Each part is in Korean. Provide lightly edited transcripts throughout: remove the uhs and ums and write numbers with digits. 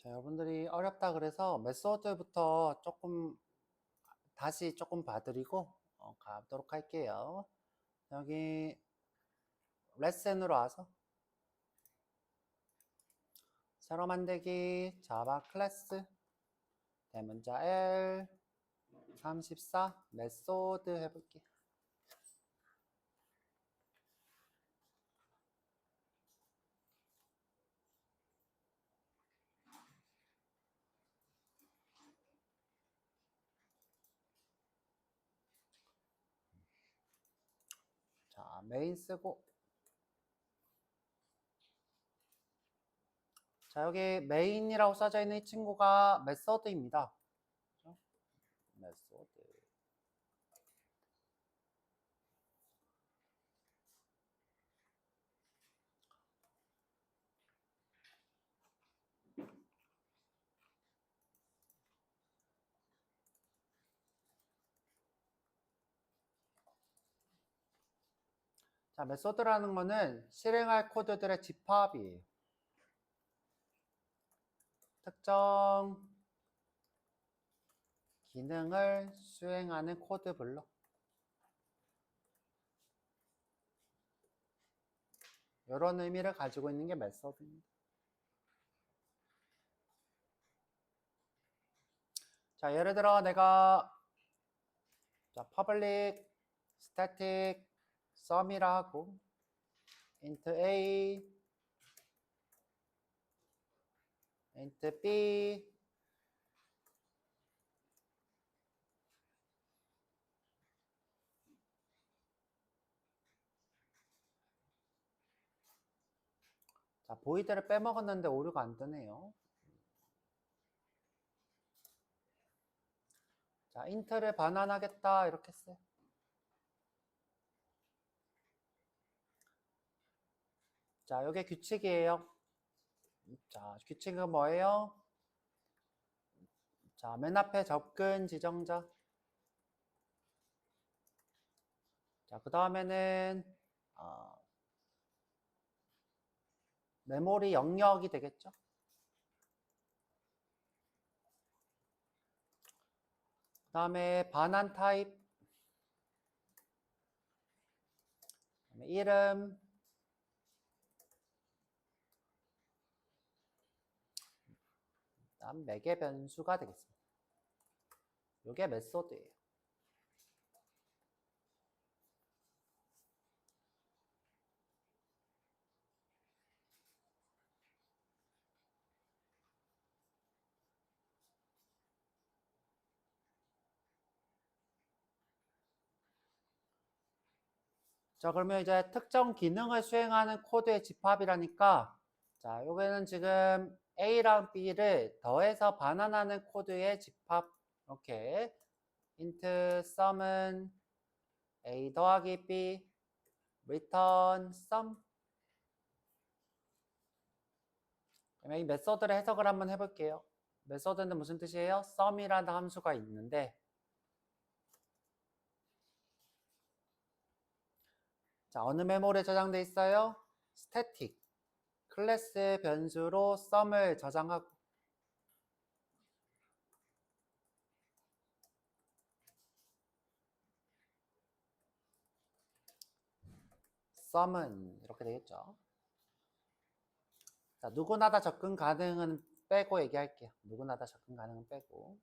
자, 여러분들이 어렵다 그래서 메소드부터 다시 조금 봐드리고 가도록 할게요. 여기 레슨으로 와서 새로 만들기 자바 클래스 대문자 L 34 메소드 해볼게. 자, 메인 쓰고. 자, 여기 메인이라고 써져 있는 이 친구가 메소드입니다. 그렇죠? 메소드. 자, 메소드라는 거는 실행할 코드들의 집합이에요. 특정 기능을 수행하는 코드 블록. 이런 의미를 가지고 있는 게 메소드입니다. 자, 예를 들어 내가 public static sum이라 하고 int a int b 자, 보이드를 빼먹었는데 오류가 안 뜨네요. 자, int를 반환하겠다 이렇게 써요. 자, 이게 규칙이에요. 자, 규칙은 뭐예요? 자, 맨 앞에 접근 지정자. 자, 그 다음에는 메모리 영역이 되겠죠. 그 다음에 반환 타입, 그다음에 이름, 다음 매개 변수가 되겠습니다. 이게 메소드예요. 자, 그러면 이제 특정 기능을 수행하는 코드의 집합이라니까, 자, 여기는 지금 A랑 B를 더해서 반환하는 코드의 집합. 이렇게 int sum은 A 더하기 B return sum. 그러면 이 메소드를 해석을 한번 해볼게요. 메소드는 무슨 뜻이에요? sum이라는 함수가 있는데, 자, 어느 메모리에 저장돼 있어요? static 클래스 변수로 sum을 저장하고, sum은 이렇게 되겠죠. 자, 누구나 다 접근 가능은 빼고 얘기할게요. 누구나 다 접근 가능은 빼고.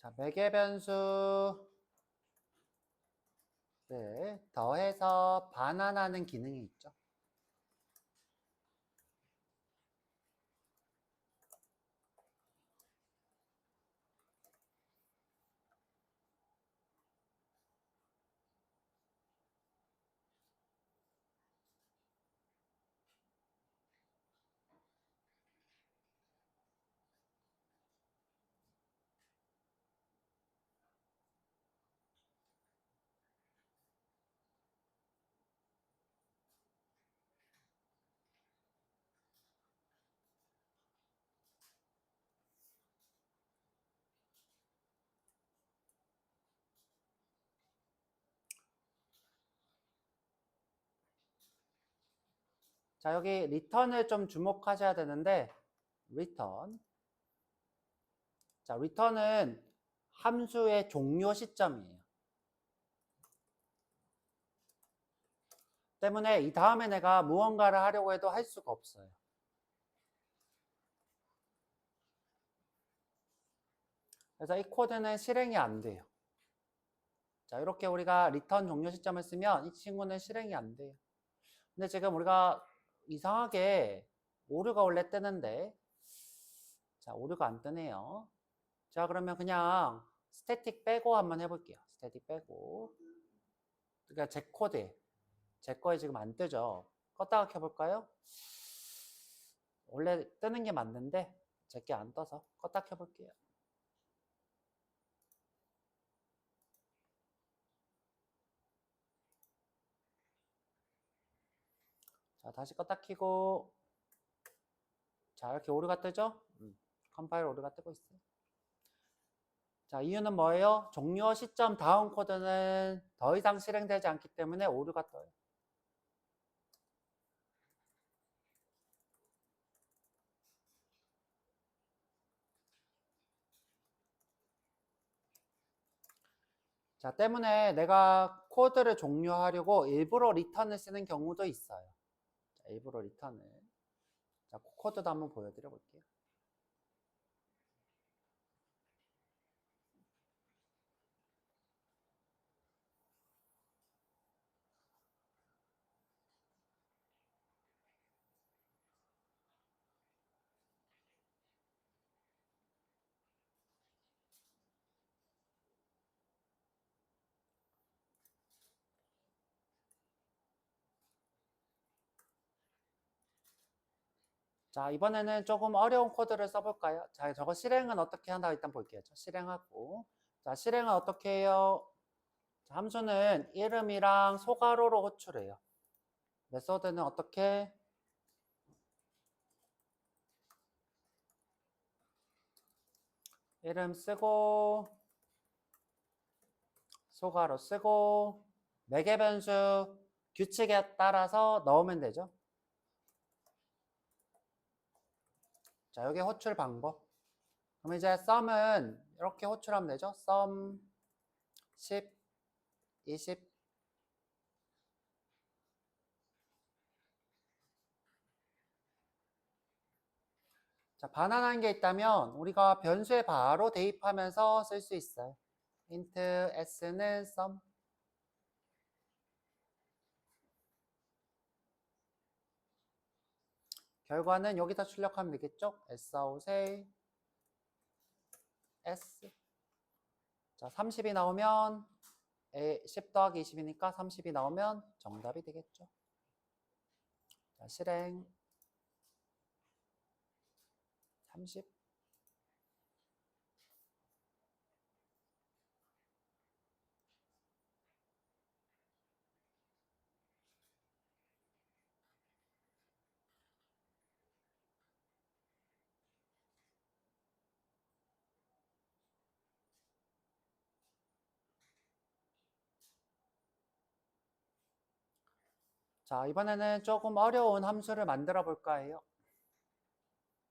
자, 매개 변수를 더해서 반환하는 기능이 있죠. 자, 여기 return을 좀 주목하셔야 되는데 return. 자, return은 함수의 종료 시점이에요. 때문에 이 다음에 내가 무언가를 하려고 해도 할 수가 없어요. 그래서 이 코드는 실행이 안 돼요. 자, 이렇게 우리가 return 종료 시점을 쓰면 이 친구는 실행이 안 돼요. 근데 지금 우리가 이상하게 오류가 원래 뜨는데, 자, 오류가 안 뜨네요. 자, 그러면 그냥 스태틱 빼고 한번 해볼게요. 스태틱 빼고. 그러니까 제 코드에, 제 거에 지금 안 뜨죠. 껐다가 켜볼까요? 원래 뜨는 게 맞는데 제 게 안 떠서 껐다 켜볼게요. 자, 다시 껐다 켜고. 자, 이렇게 오류가 뜨죠? 컴파일 오류가 뜨고 있어요. 자, 이유는 뭐예요? 종료 시점 다음 코드는 더 이상 실행되지 않기 때문에 오류가 떠요. 자, 때문에 내가 코드를 종료하려고 일부러 리턴을 쓰는 경우도 있어요. 자, 일부러 리턴을. 자, 코드도 한번 보여드려 볼게요. 자, 이번에는 조금 어려운 코드를 써볼까요? 자, 저거 실행은 어떻게 한다 일단 볼게요. 실행하고. 자, 실행은 어떻게 해요? 자, 함수는 이름이랑 소괄호로 호출해요. 메소드는 어떻게? 이름 쓰고, 소괄호 쓰고, 매개 변수 규칙에 따라서 넣으면 되죠. 자, 여기 호출 방법. 그럼 이제 sum은 이렇게 호출하면 되죠. sum 10, 20. 자, 반환한 게 있다면 우리가 변수에 바로 대입하면서 쓸 수 있어요. int s는 sum. 결과는 여기다 출력하면 되겠죠? s s. 자, 30이 나오면 10 더하기 20이니까 30이 나오면 정답이 되겠죠. 자, 실행 30. 자, 이번에는 조금 어려운 함수를 만들어 볼까 해요.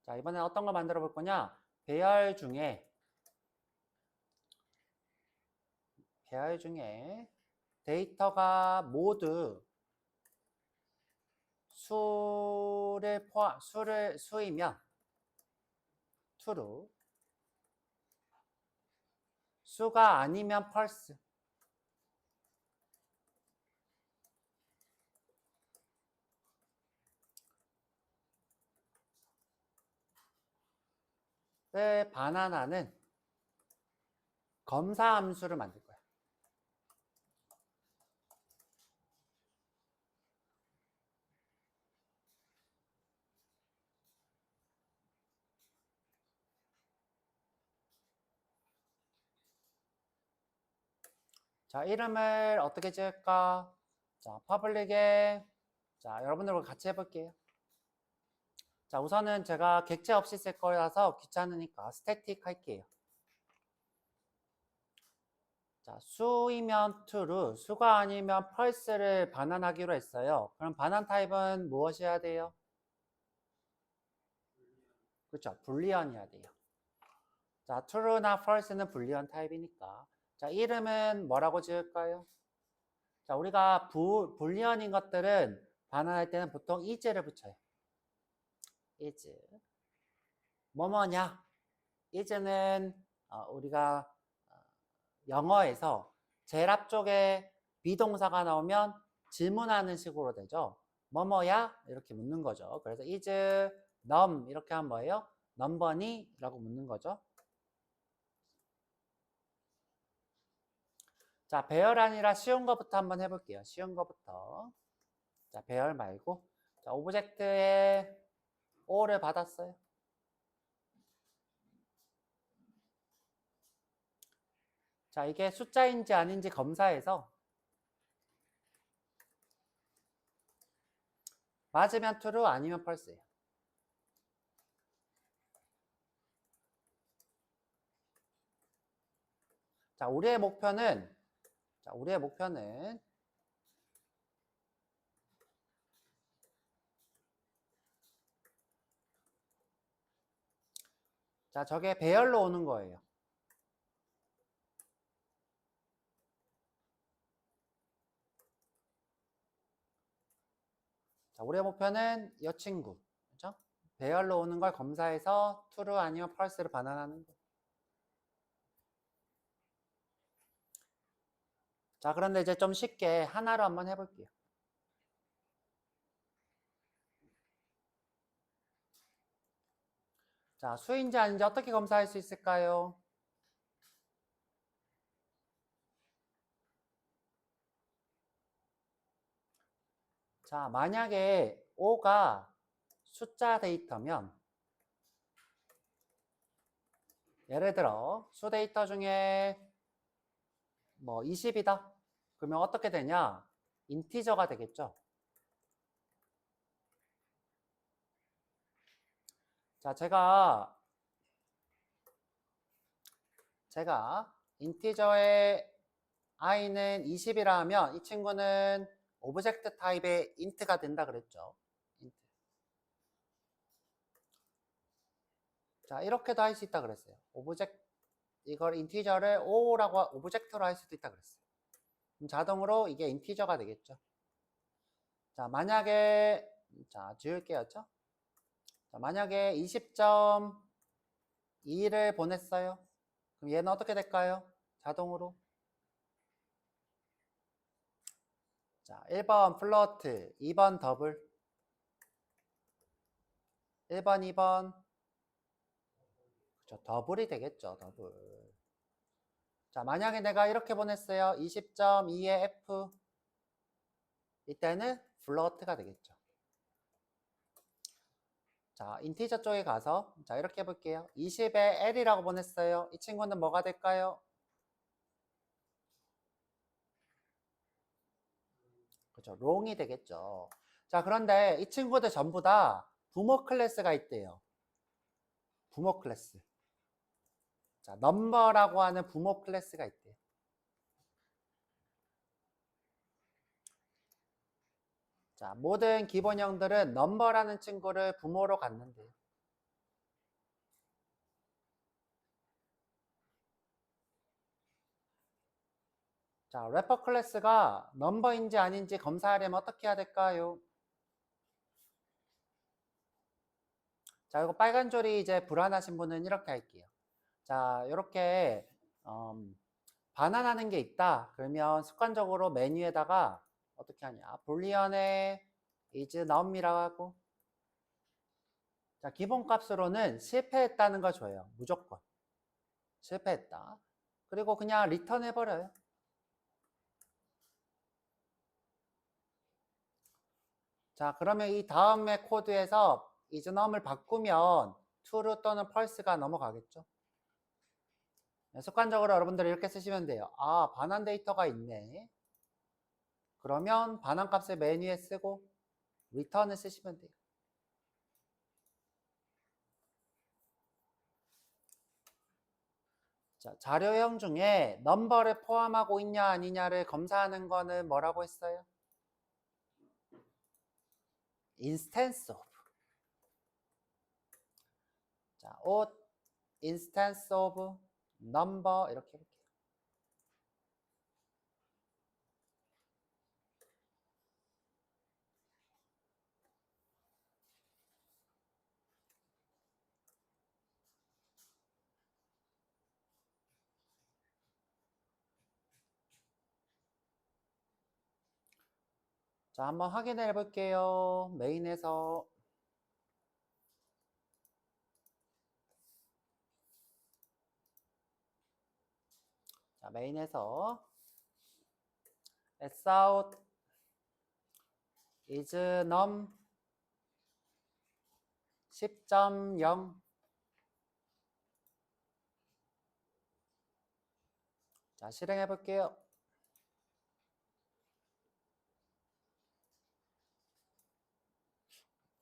자, 이번엔 어떤 거 만들어 볼 거냐? 배열 중에 데이터가 모두 수이면 true, 수가 아니면 false. 를 반환하는 검사 함수를 만들 거야. 자, 이름을 어떻게 지을까? 자, 퍼블릭에, 자, 여러분들과 같이 해볼게요. 자, 우선은 제가 객체 없이 쓸 거라서 귀찮으니까 스태틱 할게요. 자, 수이면 true, 수가 아니면 false를 반환하기로 했어요. 그럼 반환 타입은 무엇이어야 돼요? 그렇죠. 불리언이어야 돼요. 자, true나 false는 불리언 타입이니까. 자, 이름은 뭐라고 지을까요? 자, 우리가 불리언인 것들은 반환할 때는 보통 is를 붙여요. is. 뭐뭐냐? is는 우리가 영어에서 제일 앞쪽에 비동사가 나오면 질문하는 식으로 되죠. 뭐뭐야? 이렇게 묻는 거죠. 그래서 is num 이렇게 하면 뭐예요? 넘버니? 라고 묻는 거죠. 자, 배열 아니라 쉬운 거부터 한번 해볼게요. 쉬운 거부터. 자, 배열 말고. 자, 오브젝트에 O를 받았어요. 자, 이게 숫자인지 아닌지 검사해서 맞으면 true 아니면 false예요. 자, 우리의 목표는 자, 저게 배열로 오는 거예요. 자, 우리의 목표는 이 친구. 그죠? 배열로 오는 걸 검사해서 true 아니면 false를 반환하는 거. 자, 그런데 이제 좀 쉽게 하나로 한번 해볼게요. 자, 수인지 아닌지 어떻게 검사할 수 있을까요? 자, 만약에 O가 숫자 데이터면 예를 들어 수 데이터 중에 뭐 20이다. 그러면 어떻게 되냐? 인티저가 되겠죠. 자, 제가 인티저의 i는 20이라 하면 이 친구는 오브젝트 타입의 int가 된다 그랬죠. int. 자, 이렇게도 할 수 있다 그랬어요. 이걸 인티저를 O라고 오브젝트로 할 수도 있다 그랬어요. 그럼 자동으로 이게 인티저가 되겠죠. 자, 만약에 지울게요. 자, 만약에 20.2를 보냈어요. 그럼 얘는 어떻게 될까요? 자동으로. 자, 1번 플로트, 2번 더블. 1번, 2번. 그렇죠. 더블이 되겠죠. 더블. 자, 만약에 내가 이렇게 보냈어요. 20.2의 F. 이때는 플로트가 되겠죠. 자, 인티저 쪽에 가서 자, 이렇게 해볼게요. 20에 L이라고 보냈어요. 이 친구는 뭐가 될까요? 그렇죠. 롱이 되겠죠. 자, 그런데 이 친구들 전부 다 부모 클래스가 있대요. 부모 클래스. 자, 넘버라고 하는 부모 클래스가 있대요. 자, 모든 기본형들은 넘버라는 친구를 부모로 갖는데요. 자, 래퍼 클래스가 넘버인지 아닌지 검사하려면 어떻게 해야 될까요? 자, 이거 빨간 줄이 이제 불안하신 분은 이렇게 할게요. 자, 이렇게 반환하는 게 있다. 그러면 습관적으로 메뉴에다가 어떻게 하냐? 불리언에 is num이라고 하고 자, 기본값으로는 실패했다는 걸 줘요. 무조건. 실패했다. 그리고 그냥 리턴 해버려요. 자, 그러면 이 다음에 코드에서 is num을 바꾸면 true 또는 false가 넘어가겠죠. 습관적으로 여러분들이 이렇게 쓰시면 돼요. 아, 반환 데이터가 있네. 그러면 반환 값을 메뉴에 쓰고 return을 쓰시면 돼요. 자, 자료형 중에 넘버를 포함하고 있냐 아니냐를 검사하는 거는 뭐라고 했어요? instance of. 자, 옷 instance of number 이렇게 해볼게요. 자, 한번 확인해 볼게요. 메인에서. 자, 메인에서 s out is num 10.0. 자, 실행해 볼게요.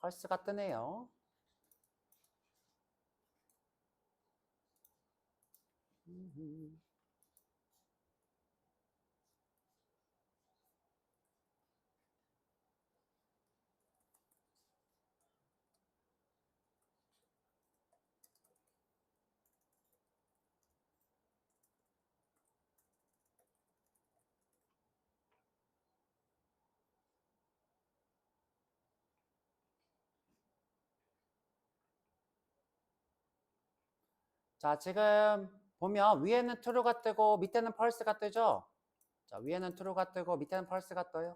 펄스가 뜨네요. 자, 지금 보면 위에는 true가 뜨고 밑에는 false가 뜨죠? 자, 위에는 true가 뜨고 밑에는 false가 떠요.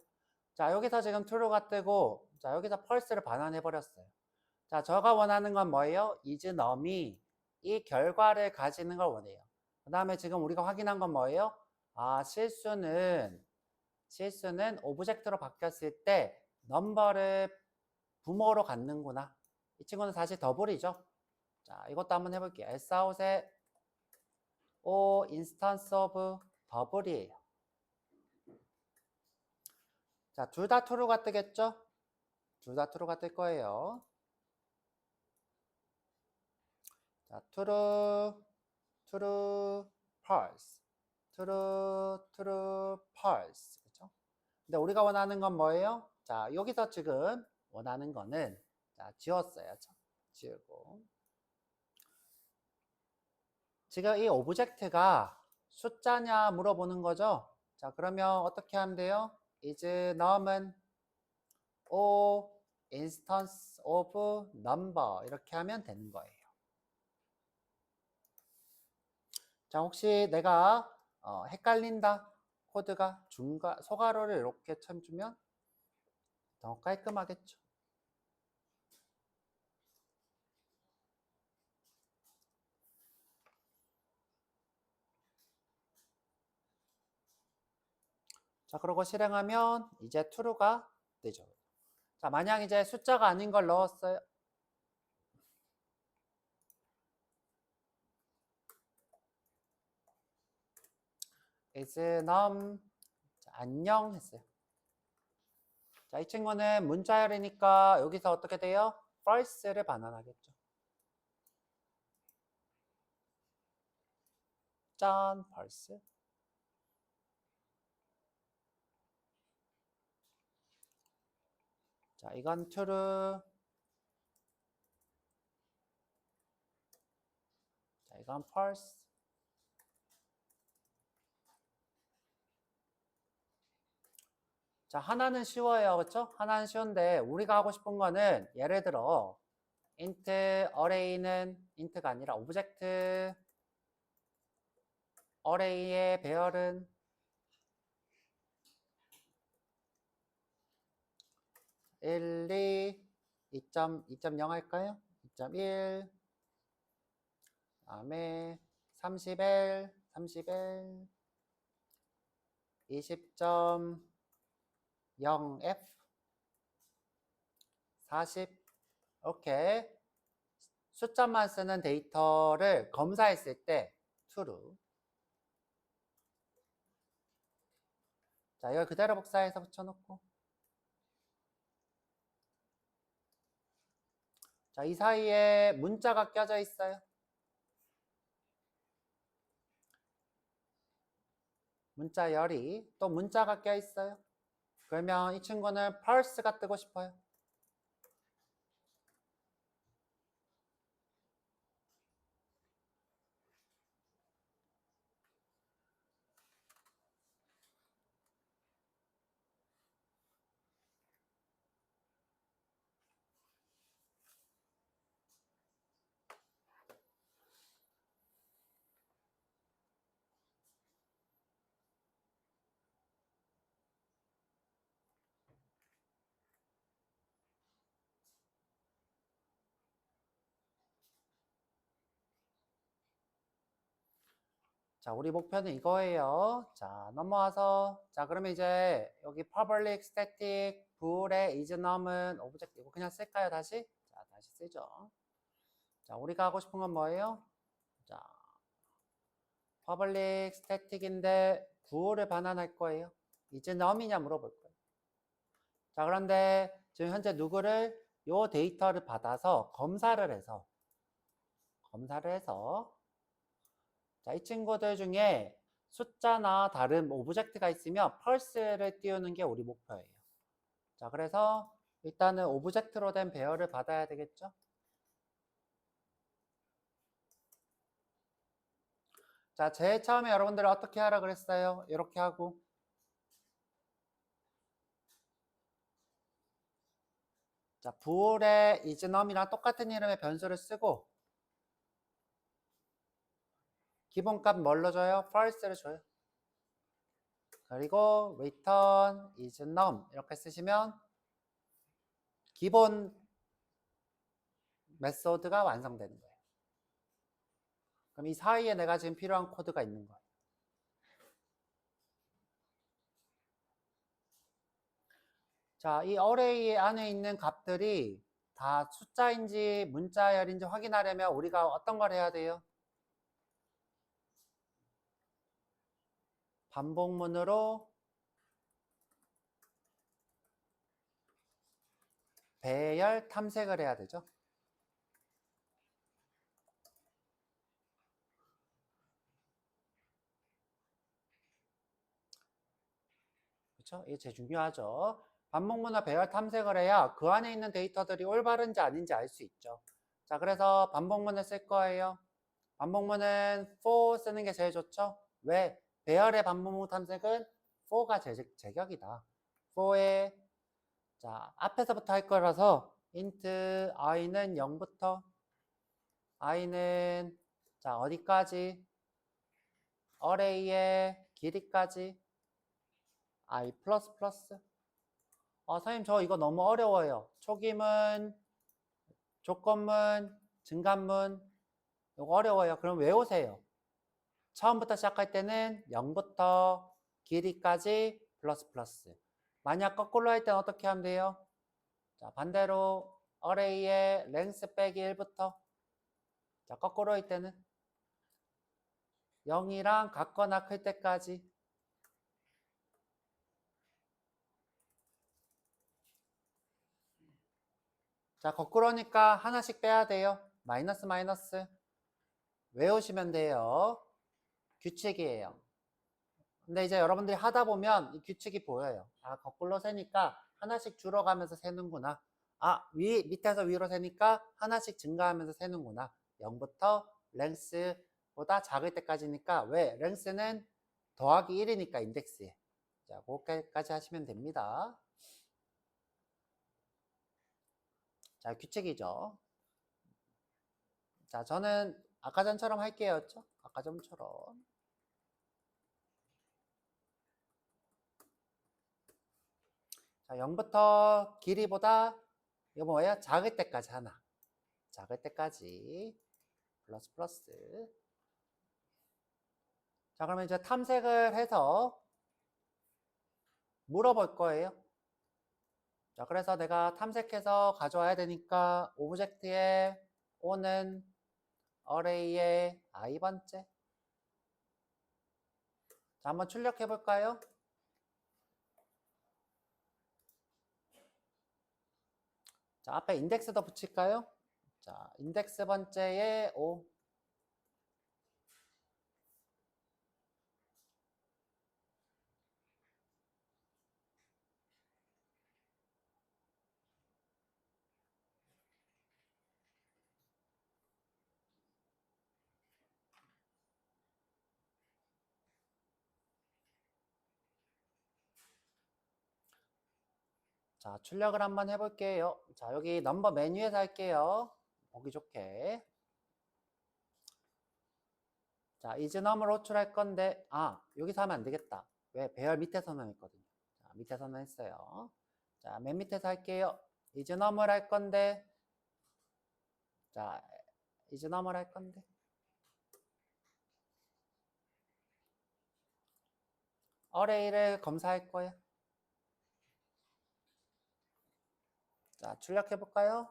자, 여기서 지금 true가 뜨고, 자, 여기서 false를 반환해 버렸어요. 자, 제가 원하는 건 뭐예요? is num이 이 결과를 가지는 걸 원해요. 그 다음에 지금 우리가 확인한 건 뭐예요? 아, 실수는 오브젝트로 바뀌었을 때 넘버를 부모로 갖는구나. 이 친구는 사실 더블이죠. 자, 이것도 한번 해볼게요. sout의 o instance of 더블이에요. 자, 둘 다 true가 뜨겠죠? 둘 다 true가 뜰 거예요. 자, true, true, false, true, true, false. 그렇죠? 근데 우리가 원하는 건 뭐예요? 자, 여기서 지금 원하는 거는 자, 지웠어요. 지우고. 지금 이 오브젝트가 숫자냐 물어보는 거죠. 자, 그러면 어떻게 하면 돼요? is num은 o instance of number 이렇게 하면 되는 거예요. 자, 혹시 내가 헷갈린다 코드가 소가로를 이렇게 쳐주면 더 깔끔하겠죠. 자, 그러고 실행하면 이제 true가 되죠. 자, 만약 이제 숫자가 아닌 걸 넣었어요. is num 자, 안녕 했어요. 자, 이 친구는 문자열이니까 여기서 어떻게 돼요? false를 반환하겠죠. 짠, false. 자, 이건 true. 자, 이건 false. 자, 하나는 쉬워요. 그렇죠? 하나는 쉬운데 우리가 하고 싶은 거는 예를 들어 int array는 int가 아니라 오브젝트 array의 배열은 1, 2, 2.0 할까요? 2.1 다음에 30L 20.0F 40 이렇게 숫자만 쓰는 데이터를 검사했을 때 true. 자, 이걸 그대로 복사해서 붙여놓고 자, 이 사이에 문자가 껴져 있어요. 문자 열이 또 문자가 껴 있어요. 그러면 이 친구는 펄스가 뜨고 싶어요. 자, 우리 목표는 이거예요. 자, 넘어와서 자, 그러면 이제 여기 public static bool의 is num은 오브젝트 이거 그냥 쓸까요, 다시? 자, 다시 쓰죠. 자, 우리가 하고 싶은 건 뭐예요? 자, public static인데 bool을 반환할 거예요. is num이냐 물어볼 거예요. 자, 그런데 지금 현재 누구를 요 데이터를 받아서 검사를 해서 자, 이 친구들 중에 숫자나 다른 오브젝트가 있으면 펄스를 띄우는 게 우리 목표예요. 자, 그래서 일단은 오브젝트로 된 배열을 받아야 되겠죠? 자, 제일 처음에 여러분들 어떻게 하라 그랬어요? 이렇게 하고. 자, bool의 isNum이랑 똑같은 이름의 변수를 쓰고 기본값 뭘로 줘요? false를 줘요. 그리고 return isNum 이렇게 쓰시면 기본 메소드가 완성되는 거예요. 그럼 이 사이에 내가 지금 필요한 코드가 있는 거예요. 자, 이 array 안에 있는 값들이 다 숫자인지 문자열인지 확인하려면 우리가 어떤 걸 해야 돼요? 반복문으로 배열 탐색을 해야 되죠. 그렇죠? 이게 제일 중요하죠. 반복문화 배열 탐색을 해야 그 안에 있는 데이터들이 올바른지 아닌지 알 수 있죠. 자, 그래서 반복문을 쓸 거예요. 반복문은 for 쓰는 게 제일 좋죠. 왜? 배열의 반복문 탐색은 for가 제격이다. for의 자, 앞에서부터 할 거라서 int i는 0부터 i는 자, 어디까지? array의 길이까지 i 플러스 플러스. 선생님 저 이거 너무 어려워요. 초기문, 조건문, 증가문 이거 어려워요. 그럼 외우세요. 처음부터 시작할 때는 0부터 길이까지 플러스 플러스. 만약 거꾸로 할 때는 어떻게 하면 돼요? 자, 반대로 array의 length 빼기 1부터 자, 거꾸로 할 때는 0이랑 같거나 클 때까지 자, 거꾸로 하니까 하나씩 빼야 돼요. 마이너스 마이너스 외우시면 돼요. 규칙이에요. 근데 이제 여러분들이 하다 보면 이 규칙이 보여요. 아, 거꾸로 세니까 하나씩 줄어가면서 세는구나. 아, 밑에서 위로 세니까 하나씩 증가하면서 세는구나. 0부터 랭스보다 작을 때까지니까 왜? 랭스는 더하기 1이니까 인덱스에. 자, 그거까지 하시면 됩니다. 자, 규칙이죠. 자, 저는 아까 전처럼 할게요. 아까 전처럼. 자, 0부터 길이보다 이거 뭐예요? 작을 때까지 하나. 작을 때까지 플러스 플러스. 자, 그러면 이제 탐색을 해서 물어볼 거예요. 자, 그래서 내가 탐색해서 가져와야 되니까 오브젝트의 O는 array의 i번째. 자, 한번 출력해 볼까요? 자, 앞에 인덱스도 붙일까요? 자, 인덱스 번째의 O. 자, 출력을 한번 해볼게요. 자, 여기 넘버 메뉴에서 할게요. 보기 좋게. 자, 이즈넘을 호출할 건데, 여기서 하면 안 되겠다. 왜? 배열 밑에서는 했거든요. 자, 밑에서는 했어요. 자, 맨 밑에서 할게요. 이즈넘을 할 건데, 자, 이즈넘을 할 건데. 어레이를 검사할 거예요. 자, 출력해볼까요?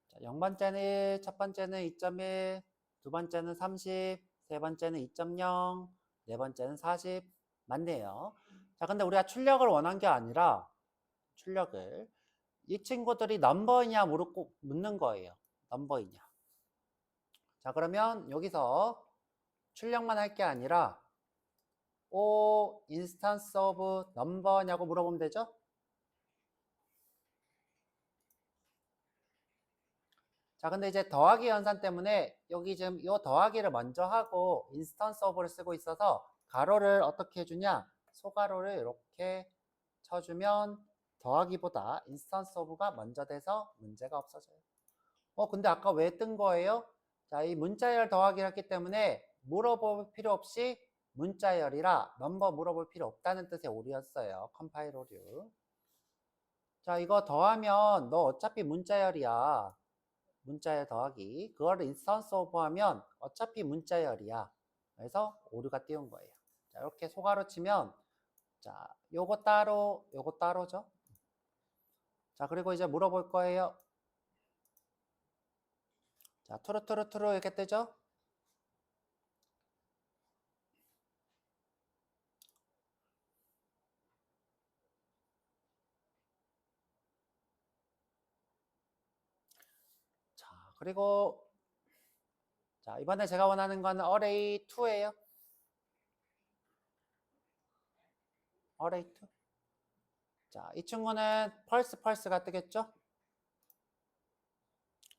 자, 0번째는 1, 첫 번째는 2.1, 두 번째는 30, 세 번째는 2.0, 네 번째는 40. 맞네요. 자, 근데 우리가 출력을 원한 게 아니라, 출력을. 이 친구들이 넘버이냐 묻는 거예요. 넘버이냐. 자, 그러면 여기서 출력만 할 게 아니라, instance of number냐고 물어보면 되죠? 자, 근데 이제 더하기 연산 때문에 여기 지금 이 더하기를 먼저 하고 인스턴스 오브를 쓰고 있어서 가로를 어떻게 해주냐? 소가로를 이렇게 쳐주면 더하기보다 인스턴스 오브가 먼저 돼서 문제가 없어져요. 근데 아까 왜 뜬 거예요? 자, 이 문자열 더하기를 했기 때문에 물어볼 필요 없이 문자열이라 넘버 물어볼 필요 없다는 뜻의 오류였어요. 컴파일 오류. 자, 이거 더하면 너 어차피 문자열이야. 문자열 더하기. 그거를 인스턴스 오브 하면 어차피 문자열이야. 그래서 오류가 띄운 거예요. 자, 이렇게 소가로 치면 자, 요거 따로, 요거 따로죠. 자, 그리고 이제 물어볼 거예요. 자, 투루 이렇게 뜨죠? 자, 그리고 자, 이번에 제가 원하는 건 array 2예요. array 2. 자, 이 친구는 펄스가 뜨겠죠?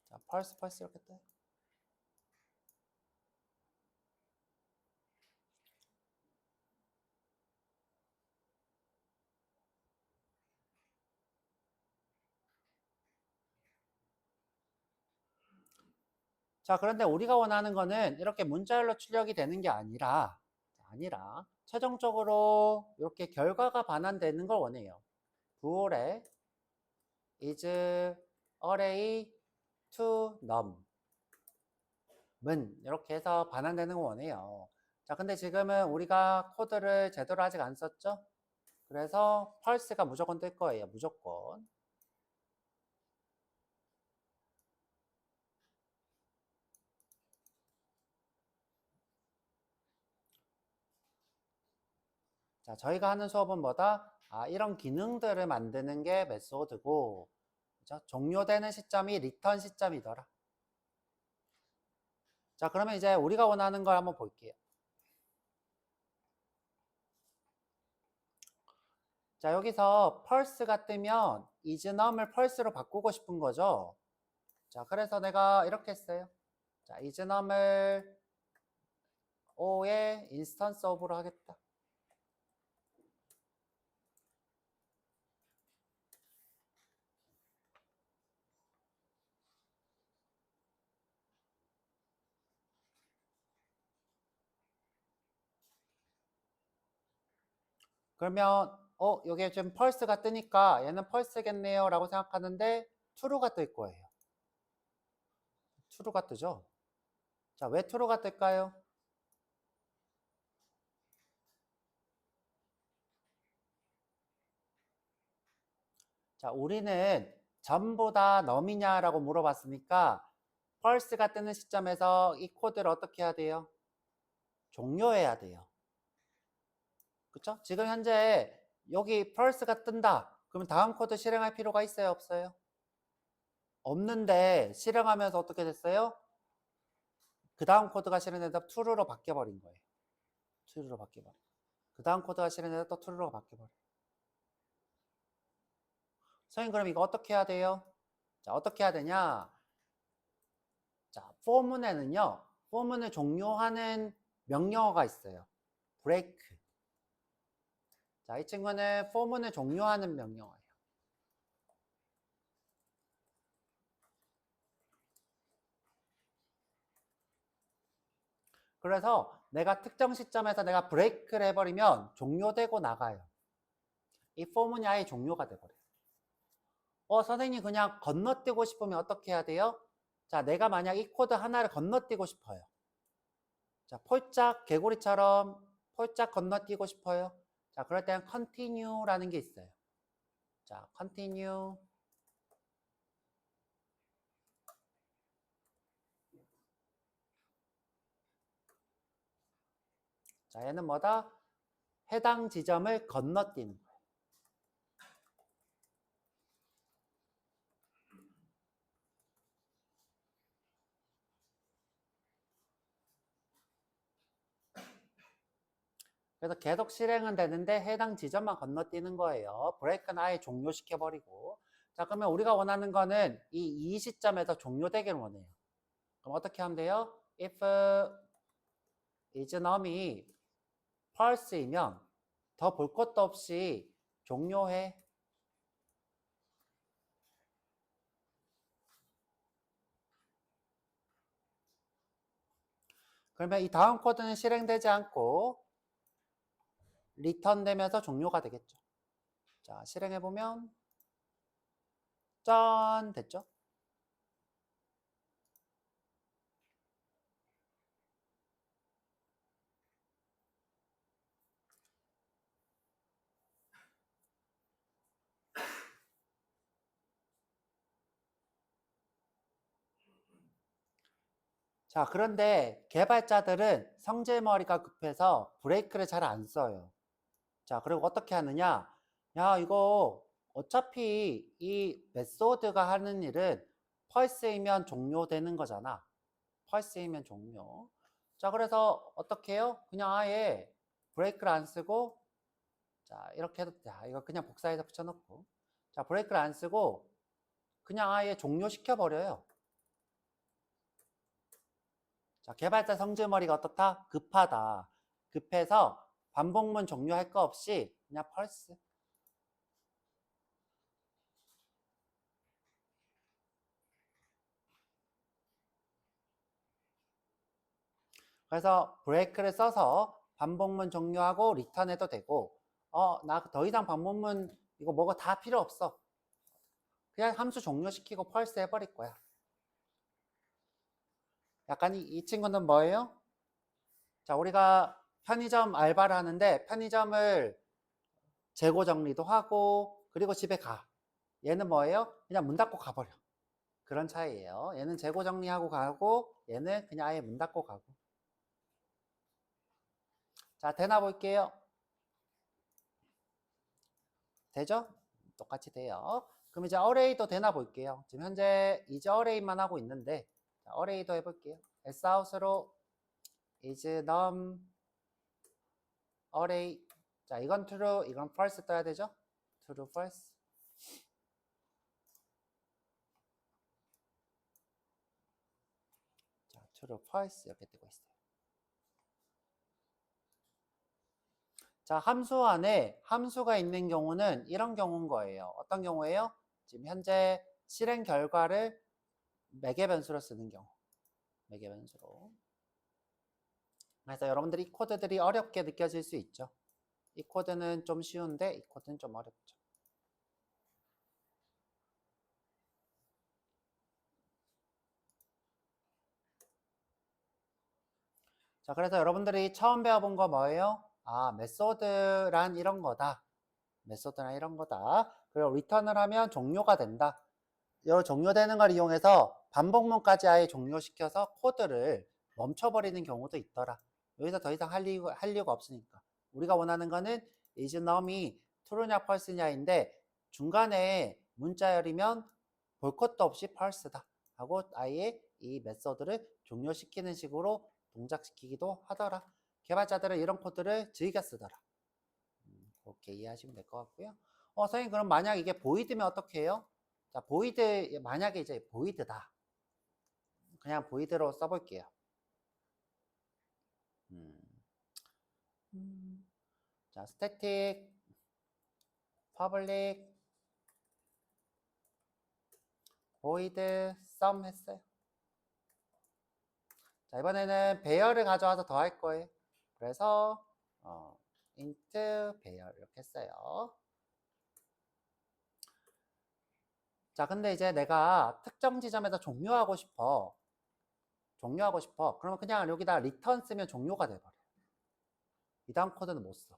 자, 펄스 이렇게 떠요. 자, 그런데 우리가 원하는 거는 이렇게 문자열로 출력이 되는 게 아니라 최종적으로 이렇게 결과가 반환되는 걸 원해요. 부호래 is array to num 문 이렇게 해서 반환되는 거 원해요. 자, 근데 지금은 우리가 코드를 제대로 아직 안 썼죠? 그래서 펄스가 무조건 뜰 거예요. 무조건. 자, 저희가 하는 수업은 뭐다? 이런 기능들을 만드는 게 메소드고, 그죠? 종료되는 시점이 리턴 시점이더라. 자, 그러면 이제 우리가 원하는 걸 한번 볼게요. 자, 여기서 펄스가 뜨면 isNum을 펄스로 바꾸고 싶은 거죠. 자, 그래서 내가 이렇게 했어요. 자, isNum을 O의 인스턴스 오브로 하겠다. 그러면 여기에 지금 펄스가 뜨니까 얘는 펄스겠네요 라고 생각하는데 true가 뜰 거예요. true가 뜨죠. 자, 왜 true가 뜰까요? 자, 우리는 전부 다 num이냐라고 물어봤으니까 펄스가 뜨는 시점에서 이 코드를 어떻게 해야 돼요? 종료해야 돼요. 그쵸? 지금 현재 여기 펄스가 뜬다. 그러면 다음 코드 실행할 필요가 있어요? 없어요? 없는데 실행하면서 어떻게 됐어요? 그 다음 코드가 실행돼서 true로 바뀌어버린 거예요. true로 바뀌어버려. 그 다음 코드가 실행돼서 또 true로 바뀌어버려. 선생님 그럼 이거 어떻게 해야 돼요? 자, 어떻게 해야 되냐? 자, for문에는요. for문을 종료하는 명령어가 있어요. break. 자, 이 친구는 for문을 종료하는 명령어예요. 그래서 내가 특정 시점에서 내가 브레이크를 해버리면 종료되고 나가요. 이 for문이 아예 종료가 돼버려요. 선생님 그냥 건너뛰고 싶으면 어떻게 해야 돼요? 자, 내가 만약 이 코드 하나를 건너뛰고 싶어요. 자, 폴짝 개구리처럼 폴짝 건너뛰고 싶어요. 자, 그럴 때는 continue라는 게 있어요. 자, continue. 자, 얘는 뭐다? 해당 지점을 건너뛰는 거예요. 그래서 계속 실행은 되는데 해당 지점만 건너뛰는 거예요. 브레이크는 아예 종료시켜버리고. 자, 그러면 우리가 원하는 거는 이 시점에서 종료되기를 원해요. 그럼 어떻게 하면 돼요? if isNum이 false이면 더 볼 것도 없이 종료해. 그러면 이 다음 코드는 실행되지 않고 리턴 되면서 종료가 되겠죠. 자, 실행해보면 짠! 됐죠? 자, 그런데 개발자들은 성질머리가 급해서 브레이크를 잘 안 써요. 자, 그리고 어떻게 하느냐? 야, 이거 어차피 이 메소드가 하는 일은 펄스이면 종료되는 거잖아. 펄스이면 종료. 자, 그래서 어떻게 해요? 그냥 아예 브레이크를 안 쓰고, 자, 이렇게 해도 돼. 이거 그냥 복사해서 붙여놓고. 자, 브레이크를 안 쓰고, 그냥 아예 종료시켜버려요. 자, 개발자 성질머리가 어떻다? 급하다. 급해서 반복문 종료할 거 없이 그냥 펄스. 그래서 브레이크를 써서 반복문 종료하고 리턴해도 되고, 나 더 이상 반복문 이거 뭐가 다 필요 없어. 그냥 함수 종료시키고 펄스 해버릴 거야. 약간 이 친구는 뭐예요? 자, 우리가 편의점 알바를 하는데 편의점을 재고 정리도 하고 그리고 집에 가. 얘는 뭐예요? 그냥 문 닫고 가버려. 그런 차이예요. 얘는 재고 정리하고 가고 얘는 그냥 아예 문 닫고 가고. 자, 되나 볼게요. 되죠? 똑같이 돼요. 그럼 이제 어레이도 되나 볼게요. 지금 현재 이제 어레이만 하고 있는데 자, 어레이도 해볼게요. Sout으로 isNum array. 자, 이건 true, 이건 false 떠야 되죠? true, false. 자, true, false 이렇게 뜨고 있어요. 자, 함수 안에 함수가 있는 경우는 이런 경우인 거예요. 어떤 경우예요? 지금 현재 실행 결과를 매개 변수로 쓰는 경우. 매개 변수로. 그래서 여러분들이 이 코드들이 어렵게 느껴질 수 있죠. 이 코드는 좀 쉬운데 이 코드는 좀 어렵죠. 자, 그래서 여러분들이 처음 배워본 거 뭐예요? 메소드란 이런 거다. 메소드란 이런 거다. 그리고 리턴을 하면 종료가 된다. 이 종료되는 걸 이용해서 반복문까지 아예 종료시켜서 코드를 멈춰버리는 경우도 있더라. 여기서 더 이상 할 이유가 없으니까. 우리가 원하는 거는 isNum이 true냐 false냐인데 중간에 문자 열이면 볼 것도 없이 false다 하고 아예 이 메소드를 종료시키는 식으로 동작시키기도 하더라. 개발자들은 이런 코드를 즐겨 쓰더라. 그렇게 이해하시면 될 것 같고요. 선생님 그럼 만약 이게 보이드면 어떻게 해요? 자, 보이드 만약에 이제 보이드다. 그냥 보이드로 써볼게요. 자, 스태틱 public void sum 했어요. 자, 이번에는 배열을 가져와서 더 할 거예요. 그래서 int 배열 이렇게 했어요. 자, 근데 이제 내가 특정 지점에서 종료하고 싶어. 그러면 그냥 여기다 return 쓰면 종료가 돼버려. 이 다음 코드는 못 써.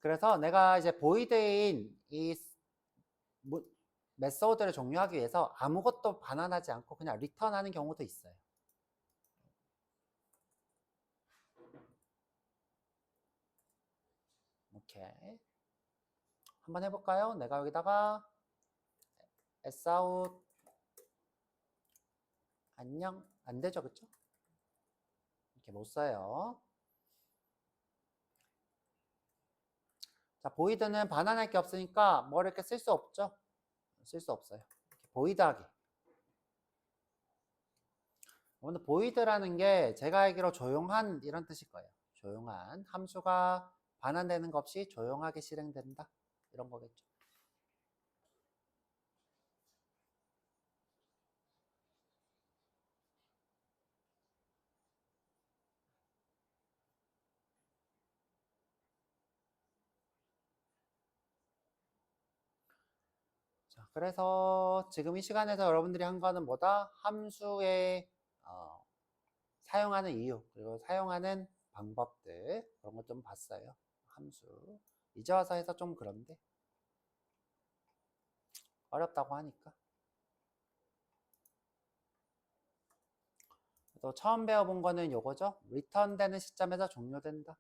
그래서 내가 이제 void인 이 메소드를 종료하기 위해서 아무것도 반환하지 않고 그냥 return 하는 경우도 있어요. 오케이. 한번 해볼까요? 내가 여기다가 sout 안녕 안 되죠, 그쵸? 이렇게 못 써요. 자, void는 반환할 게 없으니까 뭐 이렇게 쓸 수 없죠? 쓸 수 없어요. 이렇게 void하기. 오늘 void라는 게 제가 알기로 조용한 이런 뜻일 거예요. 조용한 함수가 반환되는 것 없이 조용하게 실행된다. 이런 거겠죠. 자, 그래서 지금 이 시간에서 여러분들이 한 거는 뭐다? 함수의 사용하는 이유, 그리고 사용하는 방법들, 그런 것 좀 봤어요. 함수. 이제 와서 해서 좀 그런데. 어렵다고 하니까. 또 처음 배워본 거는 요거죠. return 되는 시점에서 종료된다.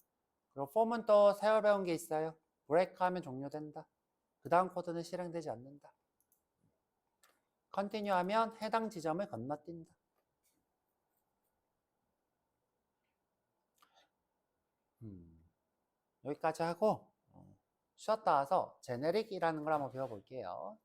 그리고 form은 또 새로 배운 게 있어요. break 하면 종료된다. 그 다음 코드는 실행되지 않는다. continue 하면 해당 지점을 건너뛴다. 여기까지 하고 쉬었다 와서 제네릭이라는 걸 한번 배워볼게요.